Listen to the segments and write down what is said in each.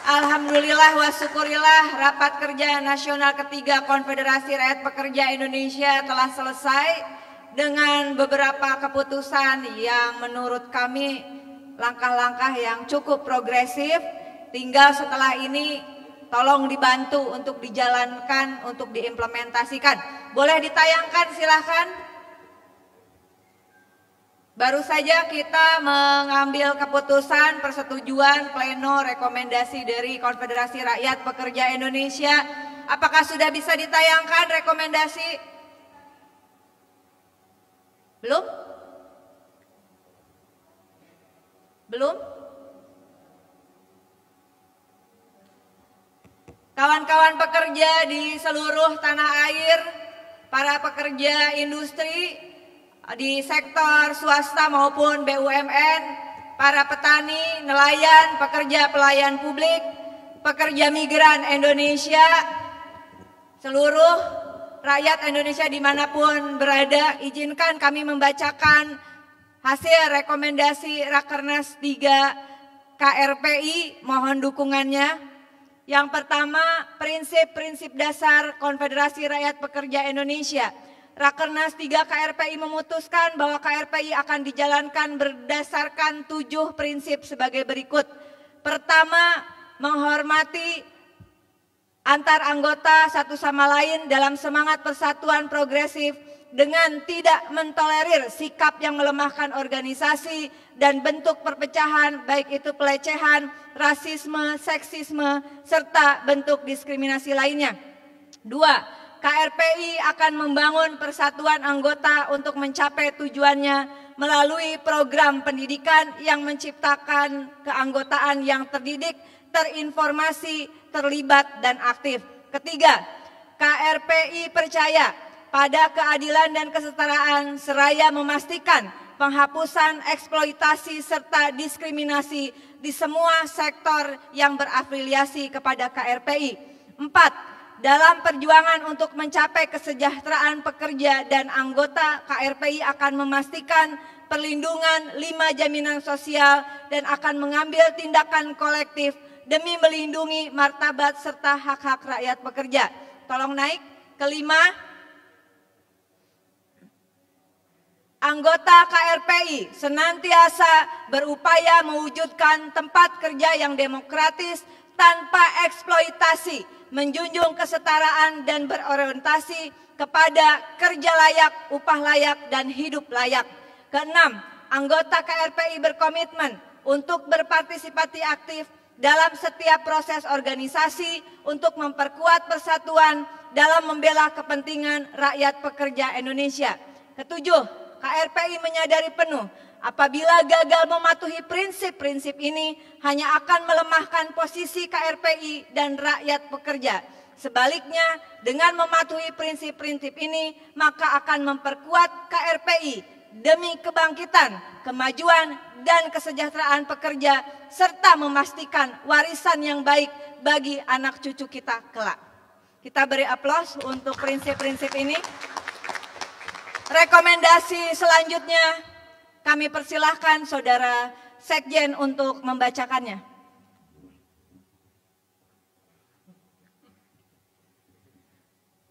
Alhamdulillah wa syukurillah, rapat kerja nasional ketiga Konfederasi Rakyat Pekerja Indonesia telah selesai dengan beberapa keputusan yang menurut kami langkah-langkah yang cukup progresif. Tinggal setelah ini tolong dibantu untuk dijalankan, untuk diimplementasikan. Boleh ditayangkan silahkan. Baru saja kita mengambil keputusan persetujuan pleno rekomendasi dari Konfederasi Rakyat Pekerja Indonesia. Apakah sudah bisa ditayangkan rekomendasi? Belum? Belum? Kawan-kawan pekerja di seluruh tanah air, para pekerja industri, di sektor swasta maupun BUMN, para petani, nelayan, pekerja pelayan publik, pekerja migran Indonesia, seluruh rakyat Indonesia dimanapun berada, izinkan kami membacakan hasil rekomendasi Rakernas 3 KRPI, mohon dukungannya. Yang pertama, prinsip-prinsip dasar Konfederasi Rakyat Pekerja Indonesia. Rakernas 3 KRPI memutuskan bahwa KRPI akan dijalankan berdasarkan 7 prinsip sebagai berikut. Pertama, menghormati antar anggota satu sama lain dalam semangat persatuan progresif dengan tidak mentolerir sikap yang melemahkan organisasi dan bentuk perpecahan, baik itu pelecehan, rasisme, seksisme, serta bentuk diskriminasi lainnya. 2. KRPI akan membangun persatuan anggota untuk mencapai tujuannya melalui program pendidikan yang menciptakan keanggotaan yang terdidik, terinformasi, terlibat, dan aktif. Ketiga, KRPI percaya pada keadilan dan kesetaraan seraya memastikan penghapusan eksploitasi serta diskriminasi di semua sektor yang berafiliasi kepada KRPI. 4. Dalam perjuangan untuk mencapai kesejahteraan pekerja dan anggota, KRPI akan memastikan perlindungan 5 jaminan sosial dan akan mengambil tindakan kolektif demi melindungi martabat serta hak-hak rakyat pekerja. Tolong naik. Kelima, anggota KRPI senantiasa berupaya mewujudkan tempat kerja yang demokratis tanpa eksploitasi, menjunjung kesetaraan dan berorientasi kepada kerja layak, upah layak, dan hidup layak. Keenam, anggota KRPI berkomitmen untuk berpartisipasi aktif dalam setiap proses organisasi untuk memperkuat persatuan dalam membela kepentingan rakyat pekerja Indonesia. Ketujuh, KRPI menyadari penuh apabila gagal mematuhi prinsip-prinsip ini hanya akan melemahkan posisi KRPI dan rakyat pekerja. Sebaliknya, dengan mematuhi prinsip-prinsip ini maka akan memperkuat KRPI demi kebangkitan, kemajuan, dan kesejahteraan pekerja serta memastikan warisan yang baik bagi anak cucu kita kelak. Kita beri aplaus untuk prinsip-prinsip ini. Rekomendasi selanjutnya kami persilahkan Saudara Sekjen untuk membacakannya.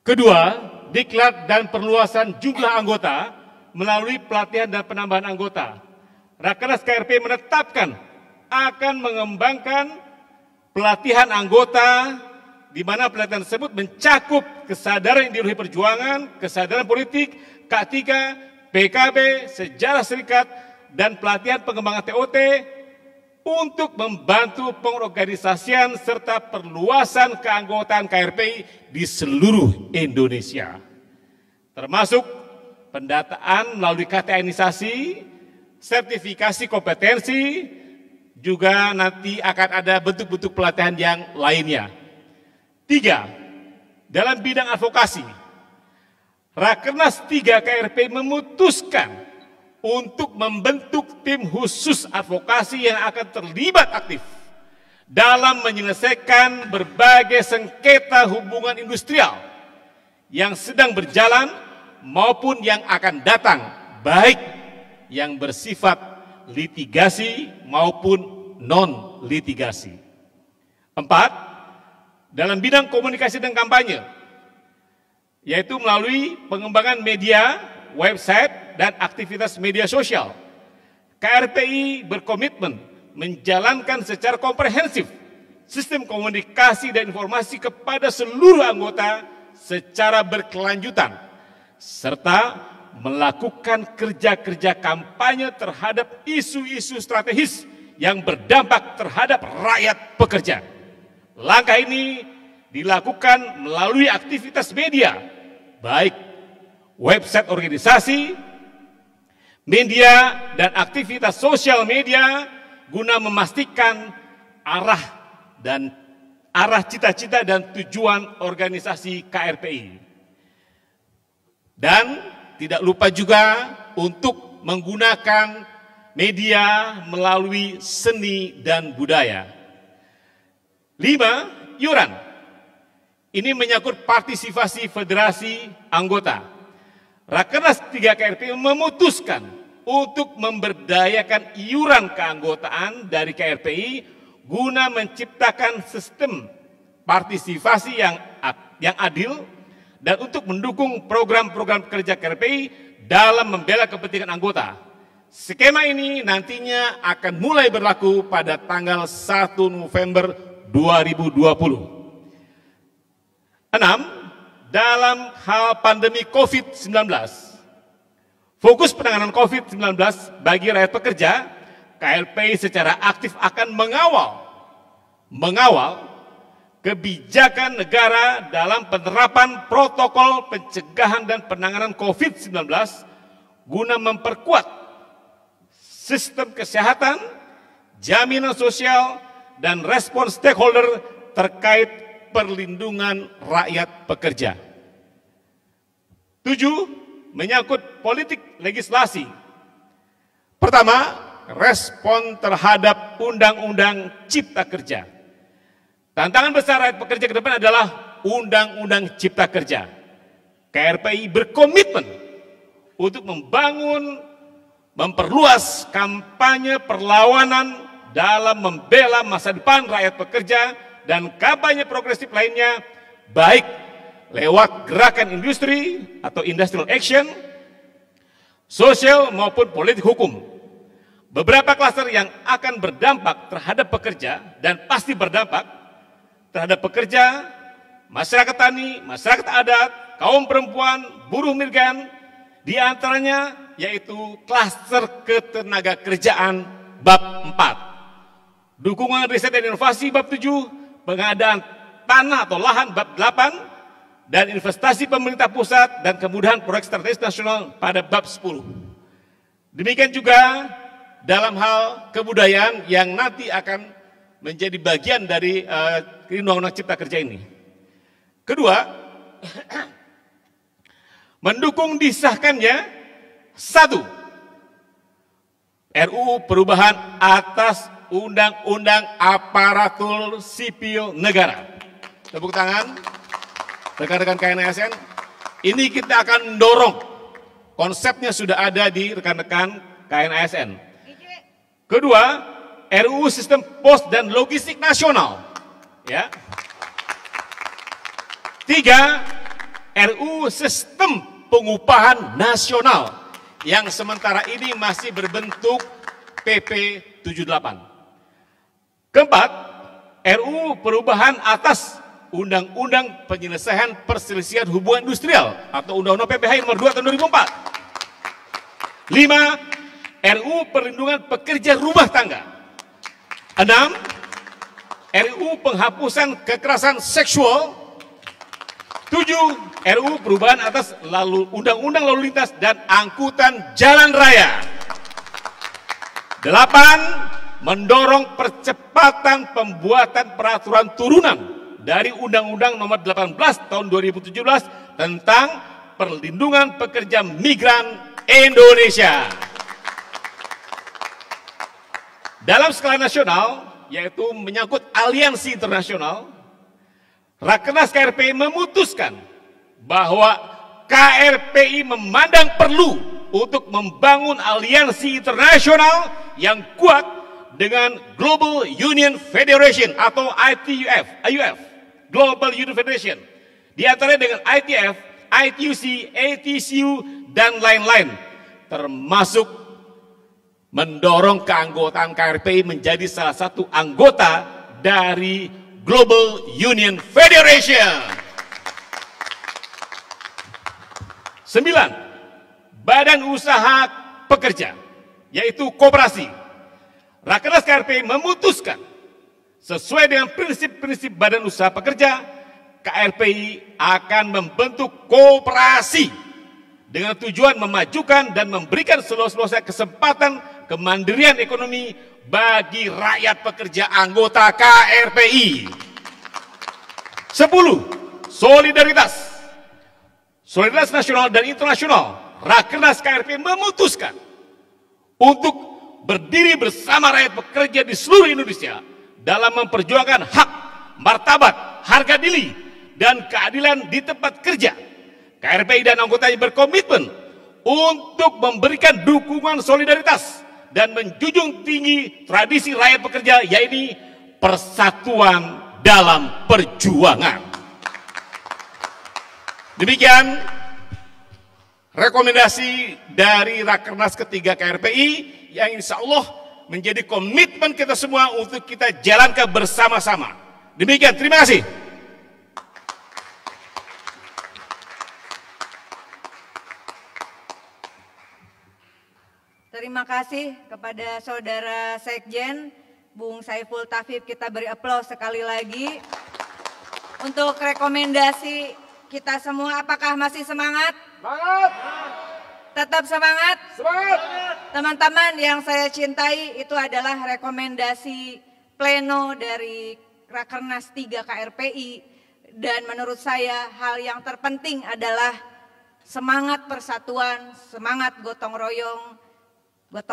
Kedua, diklat dan perluasan jumlah anggota melalui pelatihan dan penambahan anggota. Rakernas KRP menetapkan akan mengembangkan pelatihan anggota di mana pelatihan tersebut mencakup kesadaran ideologi perjuangan, kesadaran politik, K3, PKB, sejarah serikat, dan pelatihan pengembangan TOT untuk membantu pengorganisasian serta perluasan keanggotaan KRPI di seluruh Indonesia. Termasuk pendataan melalui KTA-nisasi, sertifikasi kompetensi, juga nanti akan ada bentuk-bentuk pelatihan yang lainnya. 3. Dalam bidang advokasi, Rakernas 3 KRP memutuskan untuk membentuk tim khusus advokasi yang akan terlibat aktif dalam menyelesaikan berbagai sengketa hubungan industrial yang sedang berjalan maupun yang akan datang, baik yang bersifat litigasi maupun non-litigasi. Empat, dalam bidang komunikasi dan kampanye, yaitu melalui pengembangan media, website, dan aktivitas media sosial. KRPI berkomitmen menjalankan secara komprehensif sistem komunikasi dan informasi kepada seluruh anggota secara berkelanjutan, serta melakukan kerja-kerja kampanye terhadap isu-isu strategis yang berdampak terhadap rakyat pekerja. Langkah ini dilakukan melalui aktivitas media, baik website organisasi, media, dan aktivitas sosial media, guna memastikan arah cita-cita dan tujuan organisasi KRPI. Dan tidak lupa juga untuk menggunakan media melalui seni dan budaya. 5. Iuran. Ini menyangkut partisipasi federasi anggota. Rakernas 3 KRPI memutuskan untuk memberdayakan iuran keanggotaan dari KRPI guna menciptakan sistem partisipasi yang adil dan untuk mendukung program-program kerja KRPI dalam membela kepentingan anggota. Skema ini nantinya akan mulai berlaku pada tanggal 1 November 2020. 6. Dalam hal pandemi COVID-19, fokus penanganan COVID-19 bagi rakyat pekerja, KRPI secara aktif akan mengawal kebijakan negara dalam penerapan protokol pencegahan dan penanganan COVID-19 guna memperkuat sistem kesehatan, jaminan sosial, dan respon stakeholder terkait perlindungan rakyat pekerja. 7. Menyangkut politik legislasi. Pertama, respon terhadap Undang-Undang Cipta Kerja. Tantangan besar rakyat pekerja ke depan adalah Undang-Undang Cipta Kerja. KRPI berkomitmen untuk memperluas kampanye perlawanan dalam membela masa depan rakyat pekerja dan kampanye progresif lainnya, baik lewat gerakan industri atau industrial action, sosial maupun politik hukum. Beberapa klaster yang akan berdampak terhadap pekerja dan pasti berdampak terhadap pekerja, masyarakat tani, masyarakat adat, kaum perempuan, buruh migran, di antaranya yaitu klaster ketenaga kerjaan bab 4. Dukungan riset dan inovasi bab 7, pengadaan tanah atau lahan bab 8, dan investasi pemerintah pusat dan kemudahan proyek strategis nasional pada bab 10. Demikian juga dalam hal kebudayaan yang nanti akan menjadi bagian dari Undang-Undang Cipta Kerja ini. Kedua, mendukung disahkannya 1. RUU perubahan atas Undang-Undang Aparatur Sipil Negara. Tepuk tangan rekan-rekan KNASN. Ini kita akan dorong. Konsepnya sudah ada di rekan-rekan KNASN. Kedua, RUU Sistem Pos dan Logistik Nasional. Ya. 3. RUU Sistem Pengupahan Nasional yang sementara ini masih berbentuk PP 78. Keempat, RUU perubahan atas Undang-Undang Penyelesaian Perselisihan Hubungan Industrial atau Undang-Undang PPH nomor 2 tahun 2004. 5. RUU Perlindungan Pekerja Rumah Tangga. 6. RUU Penghapusan Kekerasan Seksual. 7. RUU perubahan atas Undang-Undang Lalu Lintas dan Angkutan Jalan Raya. 8. Mendorong percepatan pembuatan peraturan turunan dari Undang-Undang Nomor 18 Tahun 2017 tentang perlindungan pekerja migran Indonesia. Dalam skala nasional, yaitu menyangkut aliansi internasional, Rakernas KRPI memutuskan bahwa KRPI memandang perlu untuk membangun aliansi internasional yang kuat dengan Global Union Federation atau IUF, Global Union Federation. Di antaranya dengan ITF, ITUC, ATCU, dan lain-lain. Termasuk mendorong keanggotaan KRPI menjadi salah satu anggota dari Global Union Federation. 9. Badan Usaha Pekerja, yaitu koperasi. Rakernas KRPI memutuskan sesuai dengan prinsip-prinsip Badan Usaha Pekerja, KRPI akan membentuk koperasi dengan tujuan memajukan dan memberikan seluas-luasnya kesempatan kemandirian ekonomi bagi rakyat pekerja anggota KRPI. 10. Solidaritas. Solidaritas nasional dan internasional. Rakernas KRPI memutuskan untuk berdiri bersama rakyat pekerja di seluruh Indonesia dalam memperjuangkan hak, martabat, harga diri, dan keadilan di tempat kerja. KRPI dan anggotanya berkomitmen untuk memberikan dukungan solidaritas dan menjunjung tinggi tradisi rakyat pekerja, yaitu persatuan dalam perjuangan. Demikian rekomendasi dari Rakernas ketiga KRPI yang insya Allah menjadi komitmen kita semua untuk kita jalankan bersama-sama. Demikian, terima kasih. Terima kasih kepada Saudara Sekjen, Bung Saiful Tafib. Kita beri aplaus sekali lagi. Untuk rekomendasi kita semua, apakah masih semangat? Semangat! Tetap semangat? Semangat! Teman-teman yang saya cintai, itu adalah rekomendasi pleno dari Rakernas 3 KRPI. Dan menurut saya hal yang terpenting adalah semangat persatuan, semangat gotong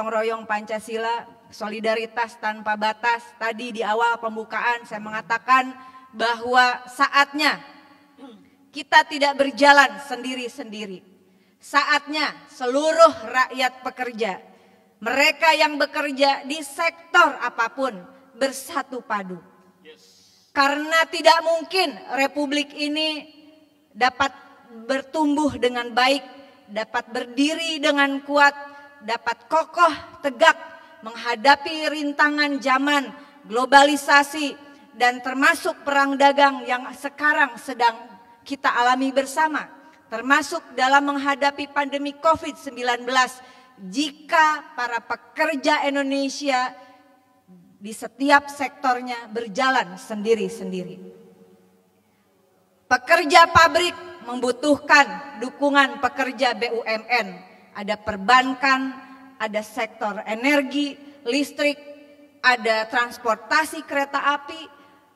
royong Pancasila, solidaritas tanpa batas. Tadi di awal pembukaan saya mengatakan bahwa saatnya kita tidak berjalan sendiri-sendiri. Saatnya seluruh rakyat pekerja, mereka yang bekerja di sektor apapun, bersatu padu. Karena tidak mungkin republik ini dapat bertumbuh dengan baik, dapat berdiri dengan kuat, dapat kokoh tegak menghadapi rintangan zaman globalisasi dan termasuk perang dagang yang sekarang sedang kita alami bersama, termasuk dalam menghadapi pandemi COVID-19, jika para pekerja Indonesia di setiap sektornya berjalan sendiri-sendiri. Pekerja pabrik membutuhkan dukungan pekerja BUMN. Ada perbankan, ada sektor energi, listrik, ada transportasi kereta api,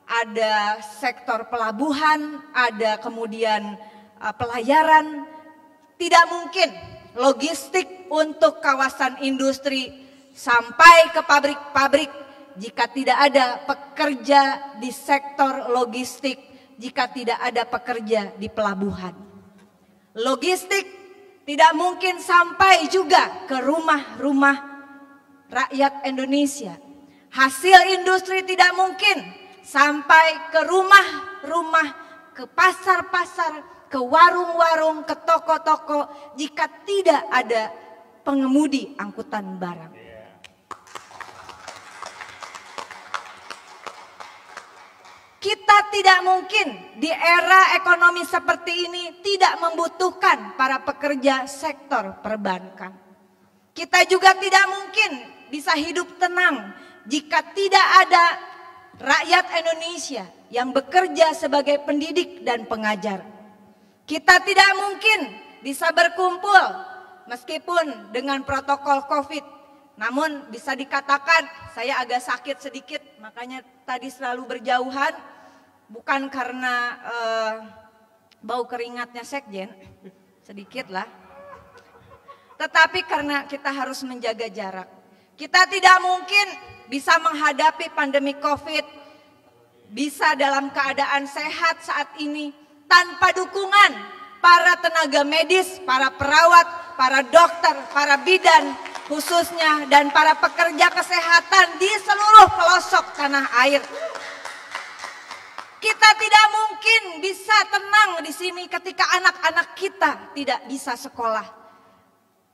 ada sektor pelabuhan, ada kemudian pelayaran. Tidak mungkin logistik untuk kawasan industri sampai ke pabrik-pabrik jika tidak ada pekerja di sektor logistik, jika tidak ada pekerja di pelabuhan. Logistik tidak mungkin sampai juga ke rumah-rumah rakyat Indonesia. Hasil industri tidak mungkin sampai ke rumah-rumah, ke pasar-pasar, ke warung-warung, ke toko-toko jika tidak ada pengemudi angkutan barang. Kita tidak mungkin di era ekonomi seperti ini tidak membutuhkan para pekerja sektor perbankan. Kita juga tidak mungkin bisa hidup tenang jika tidak ada rakyat Indonesia yang bekerja sebagai pendidik dan pengajar. Kita tidak mungkin bisa berkumpul meskipun dengan protokol COVID. Namun bisa dikatakan saya agak sakit sedikit, makanya tadi selalu berjauhan. Bukan karena bau keringatnya Sekjen, sedikit lah. Tetapi karena kita harus menjaga jarak. Kita tidak mungkin bisa menghadapi pandemi COVID, bisa dalam keadaan sehat saat ini tanpa dukungan para tenaga medis, para perawat, para dokter, para bidan khususnya dan para pekerja kesehatan di seluruh pelosok tanah air. Kita tidak mungkin bisa tenang di sini ketika anak-anak kita tidak bisa sekolah.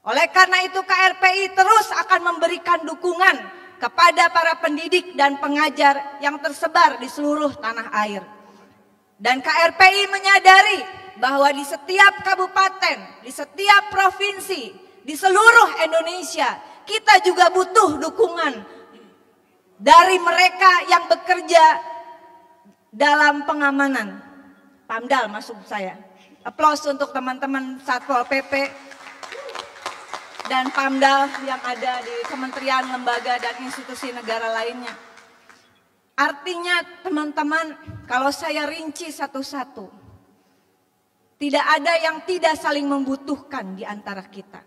Oleh karena itu KRPI terus akan memberikan dukungan kepada para pendidik dan pengajar yang tersebar di seluruh tanah air. Dan KRPI menyadari bahwa di setiap kabupaten, di setiap provinsi, di seluruh Indonesia, kita juga butuh dukungan dari mereka yang bekerja dalam pengamanan. Pamdal maksud saya. Aplaus untuk teman-teman Satpol PP dan Pamdal yang ada di kementerian, lembaga, dan institusi negara lainnya. Artinya teman-teman, kalau saya rinci satu-satu, tidak ada yang tidak saling membutuhkan di antara kita.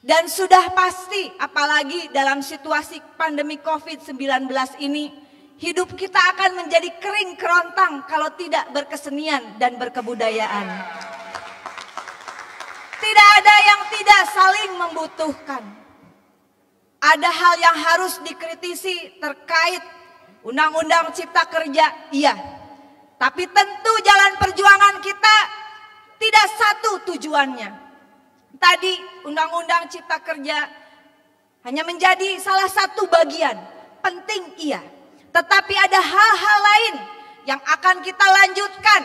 Dan sudah pasti, apalagi dalam situasi pandemi COVID-19 ini, hidup kita akan menjadi kering kerontang kalau tidak berkesenian dan berkebudayaan. Tidak ada yang tidak saling membutuhkan. Ada hal yang harus dikritisi terkait Undang-Undang Cipta Kerja, iya. Tapi tentu jalan perjuangan kita tidak satu tujuannya. Tadi Undang-Undang Cipta Kerja hanya menjadi salah satu bagian, penting iya. Tetapi ada hal-hal lain yang akan kita lanjutkan,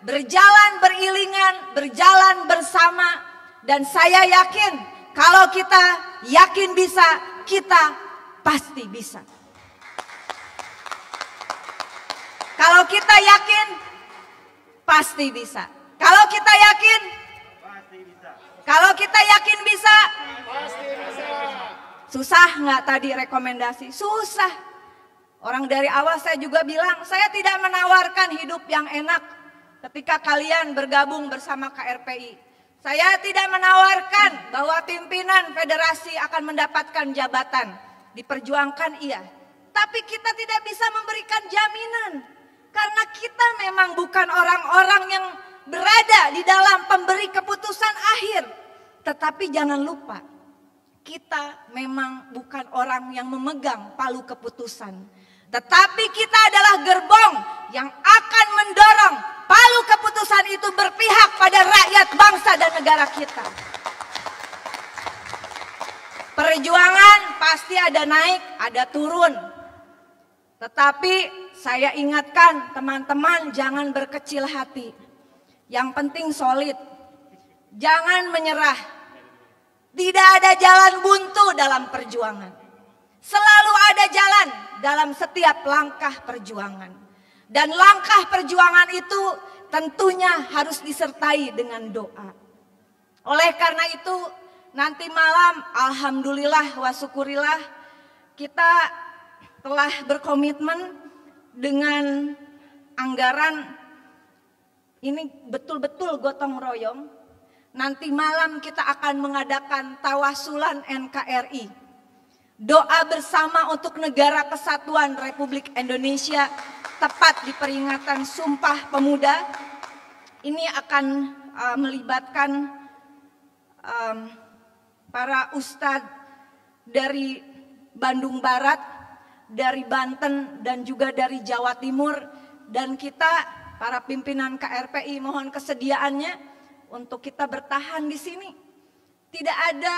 berjalan beriringan, berjalan bersama. Dan saya yakin kalau kita yakin bisa, kita pasti bisa. Kalau kita yakin, pasti bisa. Kalau kita yakin, pasti bisa. Kalau kita yakin bisa, pasti bisa. Susah nggak tadi rekomendasi? Susah. Orang dari awal saya juga bilang, saya tidak menawarkan hidup yang enak ketika kalian bergabung bersama KRPI. Saya tidak menawarkan bahwa pimpinan federasi akan mendapatkan jabatan. Diperjuangkan iya. Tapi kita tidak bisa memberikan jaminan. Karena kita memang bukan orang-orang yang berada di dalam pemberi keputusan akhir. Tetapi jangan lupa, kita memang bukan orang yang memegang palu keputusan. Tetapi kita adalah gerbong yang akan mendorong palu keputusan itu berpihak pada rakyat bangsa dan negara kita. Perjuangan pasti ada naik, ada turun. Tetapi saya ingatkan teman-teman jangan berkecil hati. Yang penting solid. Jangan menyerah. Tidak ada jalan buntu dalam perjuangan. Selalu ada jalan dalam setiap langkah perjuangan. Dan langkah perjuangan itu tentunya harus disertai dengan doa. Oleh karena itu nanti malam alhamdulillah wa syukurillah kita telah berkomitmen dengan anggaran ini betul-betul gotong royong. Nanti malam kita akan mengadakan tawasulan NKRI. Doa bersama untuk Negara Kesatuan Republik Indonesia tepat di peringatan Sumpah Pemuda. Ini akan melibatkan para ustadz dari Bandung Barat, dari Banten dan juga dari Jawa Timur. Dan kita para pimpinan KRPI mohon kesediaannya untuk kita bertahan di sini. Tidak ada,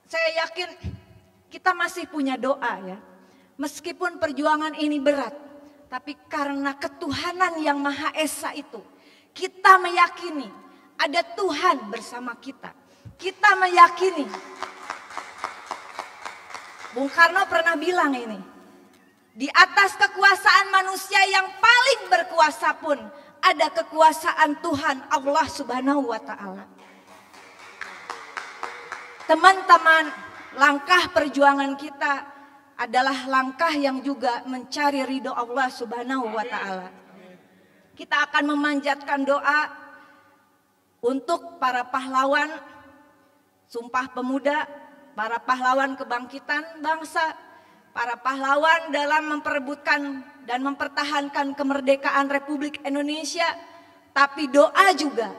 saya yakin kita masih punya doa ya. Meskipun perjuangan ini berat, tapi karena ketuhanan yang Maha Esa itu, kita meyakini ada Tuhan bersama kita. Kita meyakini. Bung Karno pernah bilang ini, di atas kekuasaan manusia yang paling berkuasa pun ada kekuasaan Tuhan Allah Subhanahu wa Ta'ala. Teman-teman, langkah perjuangan kita adalah langkah yang juga mencari ridho Allah Subhanahu wa Ta'ala. Kita akan memanjatkan doa untuk para pahlawan Sumpah Pemuda, para pahlawan kebangkitan bangsa, para pahlawan dalam memperebutkan dan mempertahankan kemerdekaan Republik Indonesia. Tapi doa juga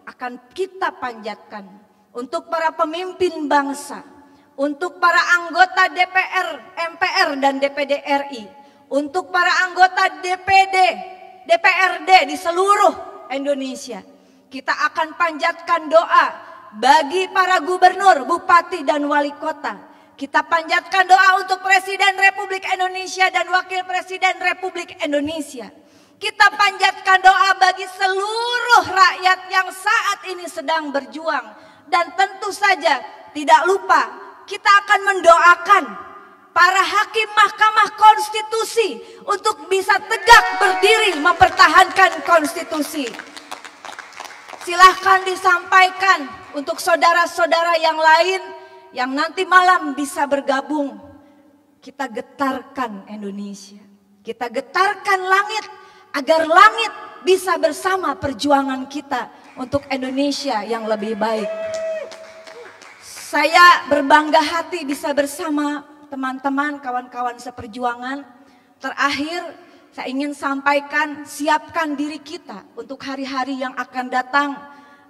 akan kita panjatkan untuk para pemimpin bangsa, untuk para anggota DPR, MPR, dan DPD RI, untuk para anggota DPD, DPRD di seluruh Indonesia. Kita akan panjatkan doa bagi para gubernur, bupati, dan wali kota. Kita panjatkan doa untuk Presiden Republik Indonesia dan Wakil Presiden Republik Indonesia. Kita panjatkan doa bagi seluruh rakyat yang saat ini sedang berjuang. Dan tentu saja tidak lupa kita akan mendoakan para hakim Mahkamah Konstitusi untuk bisa tegak berdiri mempertahankan konstitusi. Silahkan disampaikan untuk saudara-saudara yang lain yang nanti malam bisa bergabung. Kita getarkan Indonesia. Kita getarkan langit agar langit bisa bersama perjuangan kita untuk Indonesia yang lebih baik. Saya berbangga hati bisa bersama teman-teman, kawan-kawan seperjuangan. Terakhir, saya ingin sampaikan, siapkan diri kita untuk hari-hari yang akan datang.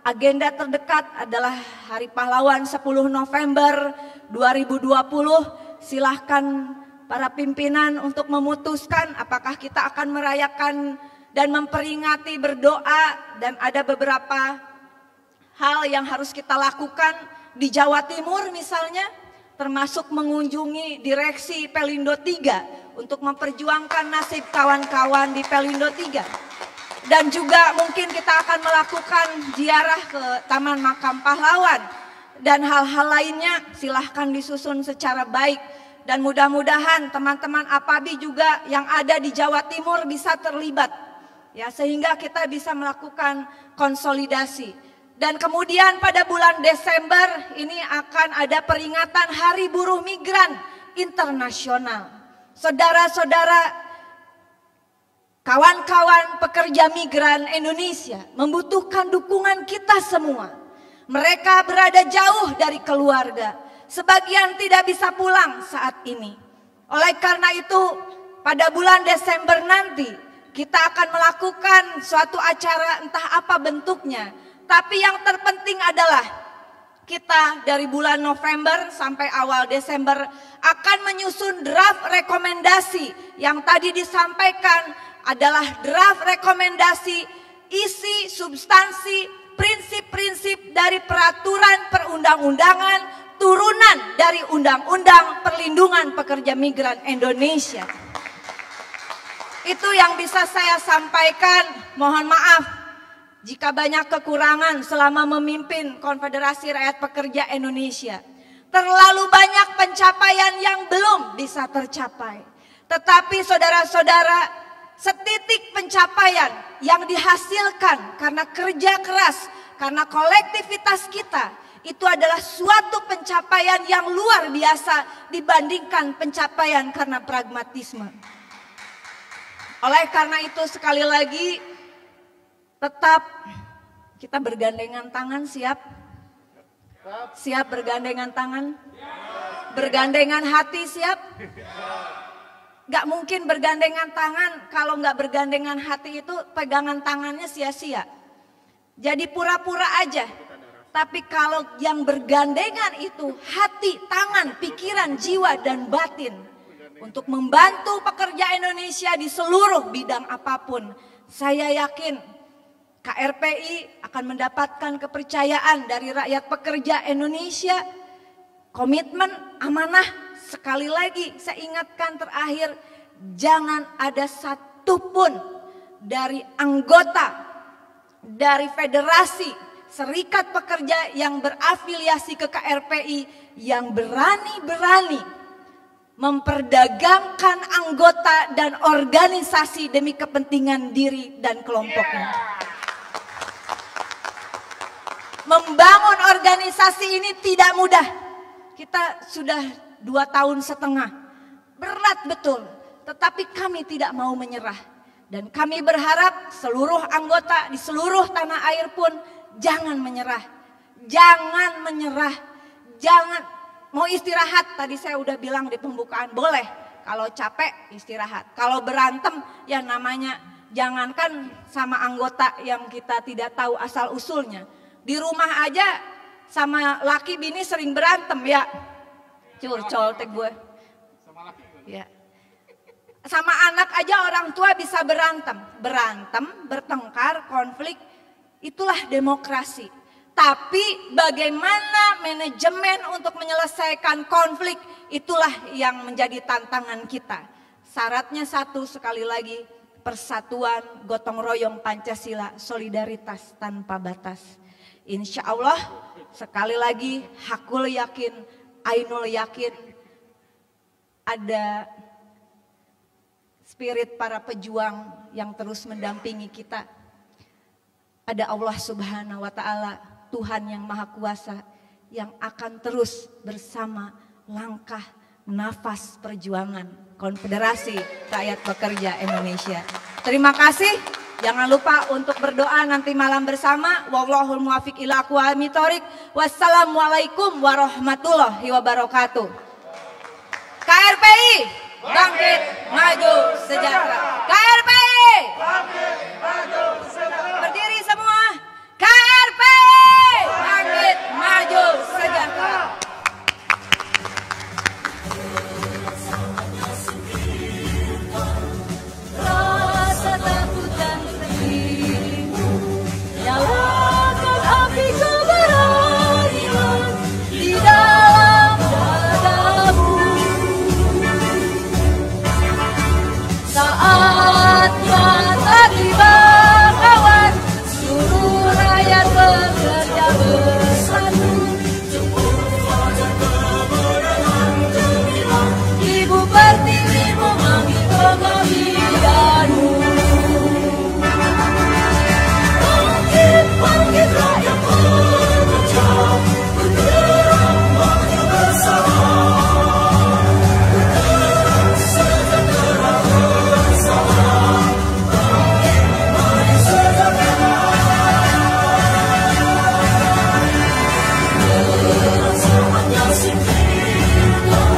Agenda terdekat adalah Hari Pahlawan 10 November 2020. Silahkan para pimpinan untuk memutuskan apakah kita akan merayakan dan memperingati, berdoa, dan ada beberapa hal yang harus kita lakukan. Di Jawa Timur misalnya, termasuk mengunjungi direksi Pelindo 3 untuk memperjuangkan nasib kawan-kawan di Pelindo 3. Dan juga mungkin kita akan melakukan ziarah ke Taman Makam Pahlawan. Dan hal-hal lainnya silahkan disusun secara baik. Dan mudah-mudahan teman-teman APABI juga yang ada di Jawa Timur bisa terlibat. Ya, sehingga kita bisa melakukan konsolidasi. Dan kemudian pada bulan Desember ini akan ada peringatan Hari Buruh Migran Internasional. Saudara-saudara, kawan-kawan pekerja migran Indonesia membutuhkan dukungan kita semua. Mereka berada jauh dari keluarga. Sebagian tidak bisa pulang saat ini. Oleh karena itu, pada bulan Desember nanti kita akan melakukan suatu acara, entah apa bentuknya. Tapi yang terpenting adalah kita dari bulan November sampai awal Desember akan menyusun draft rekomendasi yang tadi disampaikan adalah draft rekomendasi isi, substansi, prinsip-prinsip dari peraturan perundang-undangan turunan dari Undang-Undang Perlindungan Pekerja Migran Indonesia. Itu yang bisa saya sampaikan. Mohon maaf jika banyak kekurangan selama memimpin Konfederasi Rakyat Pekerja Indonesia. Terlalu banyak pencapaian yang belum bisa tercapai. Tetapi saudara-saudara, setitik pencapaian yang dihasilkan karena kerja keras, karena kolektivitas kita, itu adalah suatu pencapaian yang luar biasa dibandingkan pencapaian karena pragmatisme. Oleh karena itu sekali lagi, tetap kita bergandengan tangan, siap? Siap bergandengan tangan? Bergandengan hati, siap? Gak mungkin bergandengan tangan kalau gak bergandengan hati, itu pegangan tangannya sia-sia. Jadi pura-pura aja. Tapi kalau yang bergandengan itu hati, tangan, pikiran, jiwa, dan batin untuk membantu pekerja Indonesia di seluruh bidang apapun, saya yakin KRPI akan mendapatkan kepercayaan dari rakyat pekerja Indonesia. Komitmen, amanah, sekali lagi saya ingatkan terakhir, jangan ada satupun dari anggota dari federasi serikat pekerja yang berafiliasi ke KRPI yang berani-berani memperdagangkan anggota dan organisasi demi kepentingan diri dan kelompoknya. Membangun organisasi ini tidak mudah. Kita sudah 2,5 tahun. Berat betul. Tetapi kami tidak mau menyerah. Dan kami berharap seluruh anggota di seluruh tanah air pun jangan menyerah. Jangan menyerah. Jangan mau istirahat. Tadi saya udah bilang di pembukaan, boleh. Kalau capek istirahat. Kalau berantem ya namanya, jangankan sama anggota yang kita tidak tahu asal usulnya. Di rumah aja sama laki bini sering berantem ya. Curcol teh gue. Ya. Sama anak aja orang tua bisa berantem, bertengkar, konflik. Itulah demokrasi. Tapi bagaimana manajemen untuk menyelesaikan konflik, itulah yang menjadi tantangan kita. Syaratnya satu, sekali lagi, persatuan, gotong royong Pancasila, solidaritas tanpa batas. Insya Allah, sekali lagi, hakul yakin, ainul yakin, ada spirit para pejuang yang terus mendampingi kita. Ada Allah Subhanahu wa Ta'ala, Tuhan yang Maha Kuasa, yang akan terus bersama langkah nafas perjuangan Konfederasi Rakyat Pekerja Indonesia. Terima kasih. Jangan lupa untuk berdoa nanti malam bersama. Wallahul muwaffiq ila aqwamit thoriq. Wassalamualaikum warahmatullahi wabarakatuh. KRPI bangkit maju sejahtera. KRPI bangkit maju sejahtera. Berdiri semua. KRPI bangkit maju sejahtera. Rasa takut dan sedihmu, nyalakan api keberanian di dalam dadamu. Saatnya tiba kawan, seluruh rakyat bekerja bersatu. Ibu Pertiwi memanggil kegembiraanmu. Bangkit rakyat pekerja, bergerak maju bersama. Bergerak sejahtera bersama. Bangkit maju sejahtera. Bersama singkirkan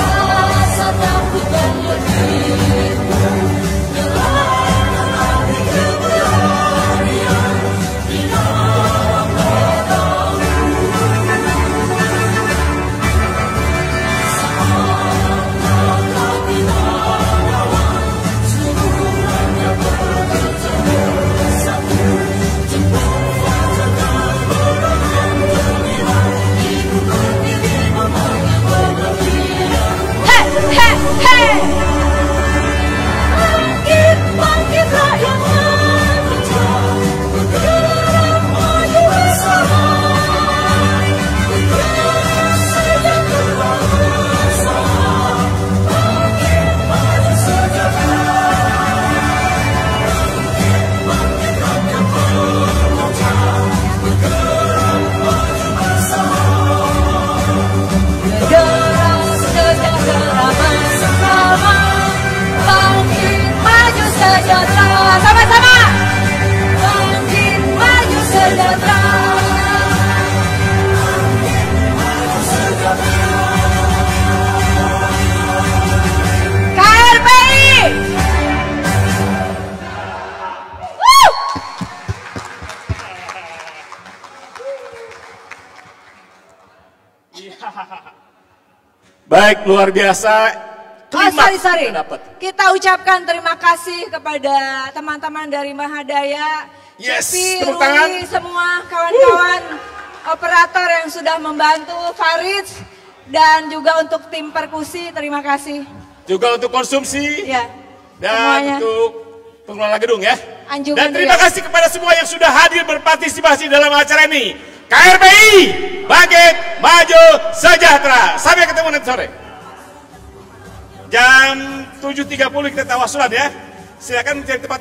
rasa takut dan letihmu. Nyalakan api keberanian di dalam dadamu. Saatnya kita lawan, seluruh rakyat bekerja bersatu. Jemput fajar kemenangan gemilang, Ibu Pertiwi memanggil kegembiraan. Hey, hey, hey! Bangkit rakyat pekerja, bergerak maju bersama. Bergerak sejahtera bersama. Bangkit maju sejahtera. Bangkit rakyat pekerja, bergerak maju bersama. Bergerak sejahtera bersama. Bangkit maju sejahtera. Sama-sama. Bangkit maju sejahtera. KRPI. Baik, luar biasa. Sorry. Dapat. Kita ucapkan terima kasih kepada teman-teman dari Mahadaya, Yes, Cepi, tepuk tangan. Ruli, semua kawan-kawan operator yang sudah membantu, Farid, dan juga untuk tim perkusi, terima kasih. Juga untuk konsumsi Ya, dan semuanya. untuk pengelola gedung ya. Anjungan Dan terima dia. kasih kepada semua yang sudah hadir berpartisipasi dalam acara ini. KRPI bangkit maju sejahtera. Sampai ketemu nanti sore. Jam 7.30 kita tawasulan ya. Silakan mencari tempat.